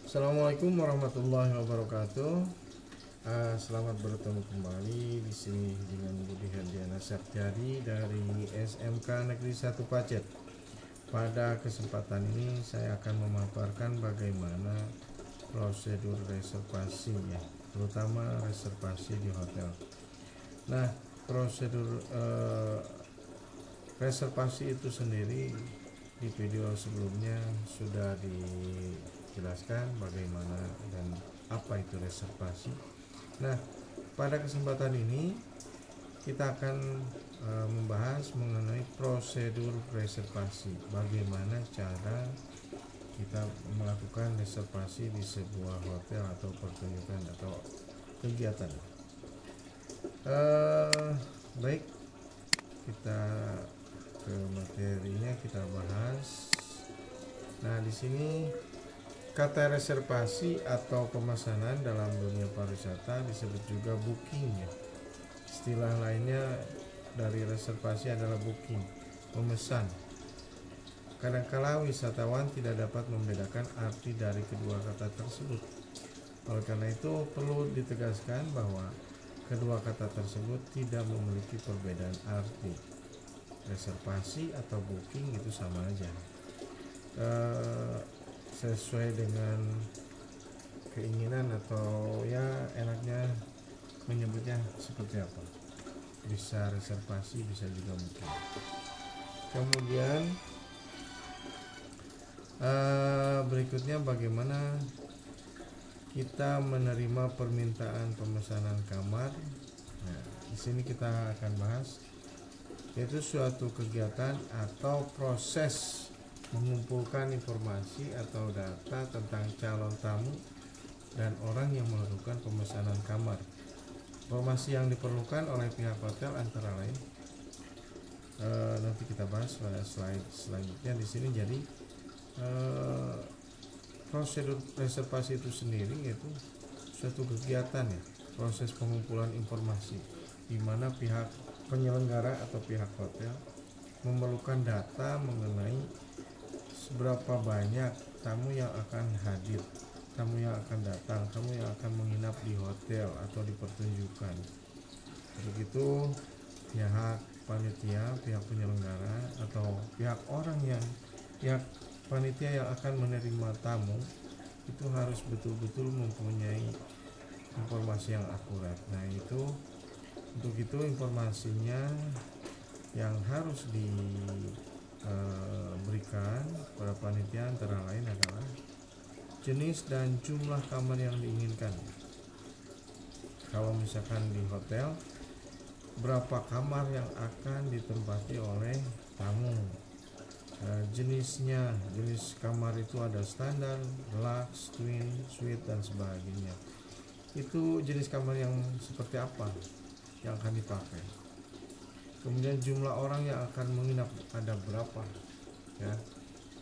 Assalamualaikum warahmatullahi wabarakatuh. Selamat bertemu kembali di sini dengan Budi Herdiana Septiadi dari SMK Negeri 1 Pacet. Pada kesempatan ini saya akan memaparkan bagaimana prosedur reservasi ya, terutama reservasi di hotel. Nah, prosedur reservasi itu sendiri di video sebelumnya sudah dijelaskan bagaimana dan apa itu reservasi. Nah, pada kesempatan ini kita akan membahas mengenai prosedur reservasi. Bagaimana cara kita melakukan reservasi di sebuah hotel atau pertunjukan atau kegiatan. Baik, kita ke materinya, kita bahas. Nah, di sini kata reservasi atau pemesanan dalam dunia pariwisata disebut juga booking ya. Istilah lainnya dari reservasi adalah booking, memesan. Kadangkala wisatawan tidak dapat membedakan arti dari kedua kata tersebut. Oleh karena itu perlu ditegaskan bahwa kedua kata tersebut tidak memiliki perbedaan arti. Reservasi atau booking itu sama aja. Sesuai dengan keinginan atau ya enaknya menyebutnya seperti apa. Bisa reservasi, bisa juga booking. Kemudian berikutnya bagaimana kita menerima permintaan pemesanan kamar. Nah, di sini kita akan bahas yaitu suatu kegiatan atau proses mengumpulkan informasi atau data tentang calon tamu dan orang yang melakukan pemesanan kamar. Informasi yang diperlukan oleh pihak hotel antara lain nanti kita bahas pada slide selanjutnya. Di sini jadi prosedur reservasi itu sendiri yaitu suatu kegiatan ya, proses pengumpulan informasi di mana pihak penyelenggara atau pihak hotel memerlukan data mengenai seberapa banyak tamu yang akan hadir, tamu yang akan datang, tamu yang akan menginap di hotel atau di pertunjukan. Begitu pihak panitia, pihak penyelenggara atau pihak panitia yang akan menerima tamu itu harus betul-betul mempunyai informasi yang akurat. Nah, untuk itu informasinya yang harus diberikan pada panitia antara lain adalah jenis dan jumlah kamar yang diinginkan. Kalau misalkan di hotel, berapa kamar yang akan ditempati oleh tamu. Jenisnya, jenis kamar itu ada standar, deluxe, twin, suite dan sebagainya. Itu jenis kamar yang seperti apa yang akan dipakai. Kemudian jumlah orang yang akan menginap ada berapa ya,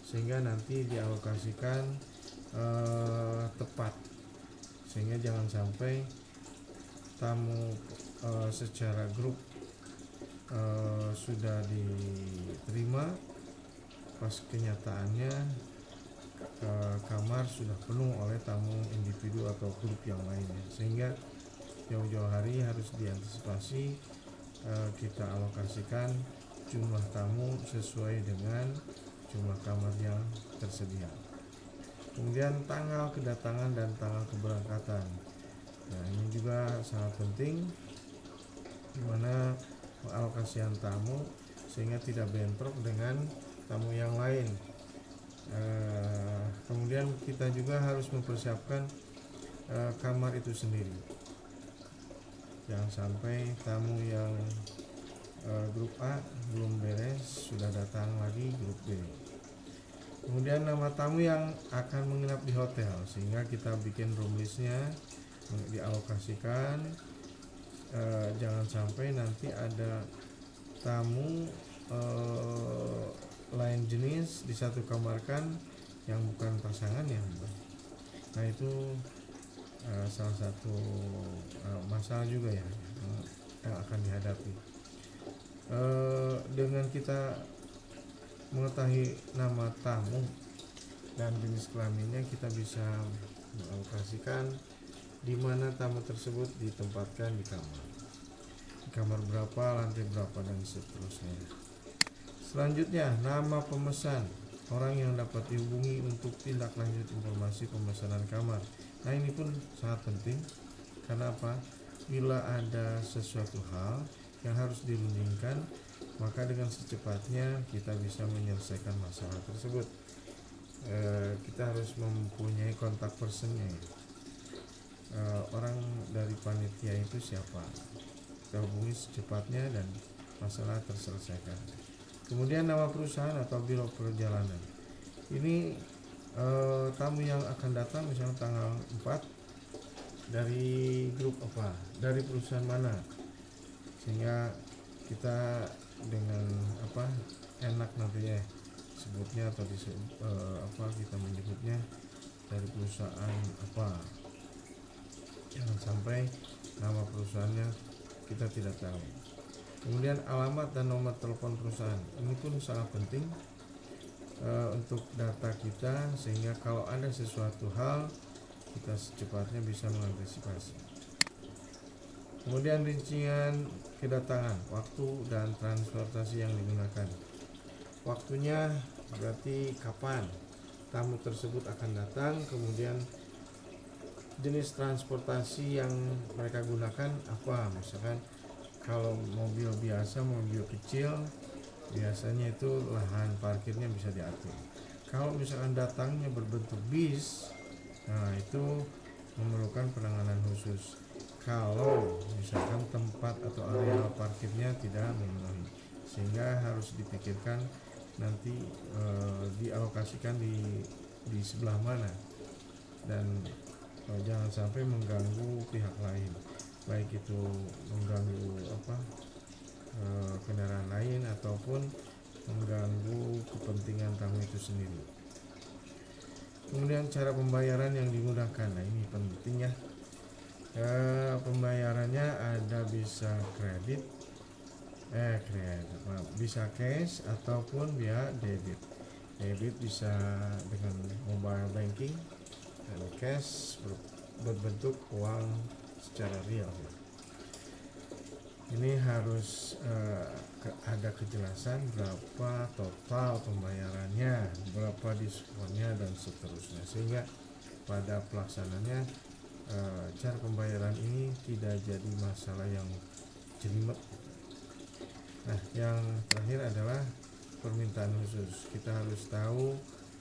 sehingga nanti dialokasikan tepat, sehingga jangan sampai tamu secara grup sudah diterima, pas kenyataannya kamar sudah penuh oleh tamu individu atau grup yang lainnya, sehingga jauh-jauh hari harus diantisipasi. Kita alokasikan jumlah tamu sesuai dengan jumlah kamar yang tersedia. Kemudian tanggal kedatangan dan tanggal keberangkatan. Nah, ini juga sangat penting, dimana pengalokasian tamu sehingga tidak bentrok dengan tamu yang lain. Kemudian kita juga harus mempersiapkan kamar itu sendiri. Jangan sampai tamu yang grup A belum beres sudah datang lagi grup B. Kemudian nama tamu yang akan menginap di hotel, sehingga kita bikin room listnya, dialokasikan. Jangan sampai nanti ada tamu lain jenis di satu kamar kan yang bukan pasangan ya. Nah, itu salah satu masalah juga ya yang akan dihadapi. Dengan kita mengetahui nama tamu, dan jenis kelaminnya kita bisa mengalokasikan di mana tamu tersebut ditempatkan di kamar berapa, lantai berapa, dan seterusnya. Selanjutnya, nama pemesan, orang yang dapat dihubungi untuk tindak lanjut informasi pemesanan kamar. Nah, ini pun sangat penting. Karena apa? Bila ada sesuatu hal yang harus dirundingkan, maka dengan secepatnya kita bisa menyelesaikan masalah tersebut. Kita harus mempunyai kontak personnya. Orang dari panitia itu siapa? Kita hubungi secepatnya dan masalah terselesaikan. Kemudian nama perusahaan atau biro perjalanan. Ini tamu yang akan datang misalnya tanggal 4 dari grup apa, dari perusahaan mana, sehingga kita dengan apa enak nantinya sebutnya atau kita menyebutnya dari perusahaan apa. Jangan sampai nama perusahaannya kita tidak tahu. Kemudian alamat dan nomor telepon perusahaan, ini pun sangat penting untuk data kita, sehingga kalau ada sesuatu hal kita secepatnya bisa mengantisipasi. Kemudian rincian kedatangan, waktu dan transportasi yang digunakan. Waktunya berarti kapan tamu tersebut akan datang, kemudian jenis transportasi yang mereka gunakan apa. Misalkan kalau mobil biasa, mobil kecil, biasanya itu lahan parkirnya bisa diatur. Kalau misalkan datangnya berbentuk bis, nah itu memerlukan penanganan khusus. Kalau misalkan tempat atau area parkirnya tidak memenuhi, sehingga harus dipikirkan nanti dialokasikan di sebelah mana, dan jangan sampai mengganggu pihak lain, baik itu mengganggu kendaraan lain ataupun mengganggu kepentingan tamu itu sendiri. Kemudian cara pembayaran yang digunakan, nah ini penting ya. Pembayarannya ada bisa bisa cash ataupun via debit. Debit bisa dengan mobile banking, dan cash berbentuk uang secara real. Ini harus ada kejelasan berapa total pembayarannya, berapa diskonnya, dan seterusnya, sehingga pada pelaksanaannya cara pembayaran ini tidak jadi masalah yang jelimet. Nah, yang terakhir adalah permintaan khusus. Kita harus tahu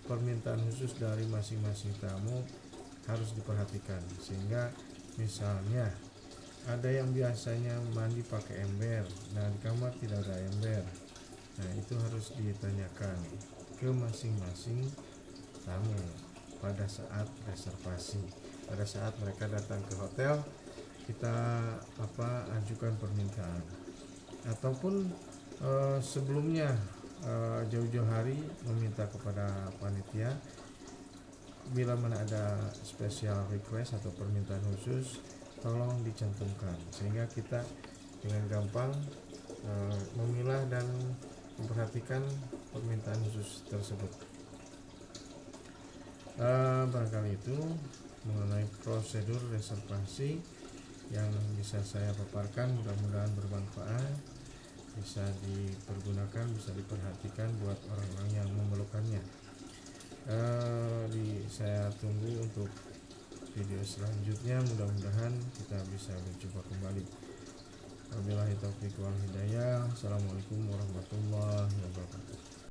permintaan khusus dari masing-masing tamu harus diperhatikan, sehingga misalnya ada yang biasanya mandi pakai ember, nah di kamar tidak ada ember. Nah, itu harus ditanyakan ke masing-masing tamu pada saat reservasi. Pada saat mereka datang ke hotel, kita ajukan permintaan, ataupun sebelumnya jauh-jauh hari meminta kepada panitia, bila mana ada special request atau permintaan khusus, tolong dicantumkan, sehingga kita dengan gampang memilah dan memperhatikan permintaan khusus tersebut. Barangkali itu mengenai prosedur reservasi yang bisa saya paparkan, mudah-mudahan bermanfaat, bisa dipergunakan, bisa diperhatikan buat orang-orang yang memerlukannya. Saya tunggu untuk video selanjutnya, mudah-mudahan kita bisa berjumpa kembali. Wabillahi taufiq wal hidayah. Assalamualaikum warahmatullahi wabarakatuh.